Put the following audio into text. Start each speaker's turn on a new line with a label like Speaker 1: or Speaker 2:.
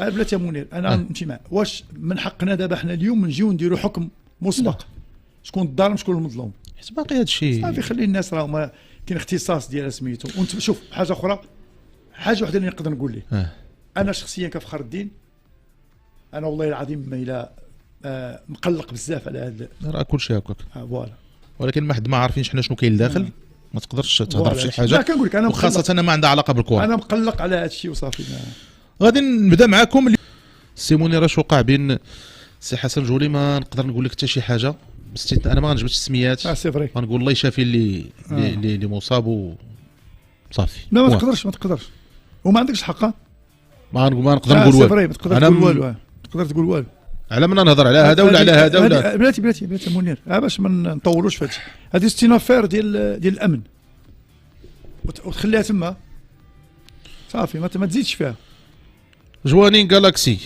Speaker 1: بلاتي منير انا نمشي معك. واش من حقنا دابا حنا اليوم نجيو نديروا حكم مسبق شكون الظالم شكون المظلوم؟
Speaker 2: حيت باقي هذا الشيء
Speaker 1: صافي خلي الناس راه ما كاين اختصاص ديال سميتو. وانت شوف حاجه اخرى، حاجه وحده اللي نقدر نقول لك انا شخصيا كفخر الدين، انا والله العظيم ما الى مقلق بزاف على هذا
Speaker 2: راه كلشي هكاك
Speaker 1: فوالا.
Speaker 2: ولكن ما حد ما عارفين حنا شنو كاين لداخل ما تقدرش تهضر في شي حاجه.
Speaker 1: لا كنقول لك انا
Speaker 2: وخاصه ما عندها علاقه بالكره.
Speaker 1: انا مقلق على هذا الشيء وصافي.
Speaker 2: غادي نبدا معاكم. سي منير اش وقع بين سي حسن جولي؟ ما نقدر نقول لك حتى شي حاجه باستثناء انا ما غنجبدش السميات.
Speaker 1: سي فري
Speaker 2: غنقول الله يشافي اللي مصاب وصافي.
Speaker 1: لا ما تقدرش وما عندكش الحق.
Speaker 2: ما نقدر نقول والو.
Speaker 1: ما تقدر تقول والو. تقدر تقول والو
Speaker 2: على من نهضر على هذا ولا على هذا ولا
Speaker 1: بلاتي منير باش ما نطولوش في هادشي. هذه ستين افير ديال الامن وتخليها تما صافي ما تزيدش فيها.
Speaker 2: جوانين جالاكسي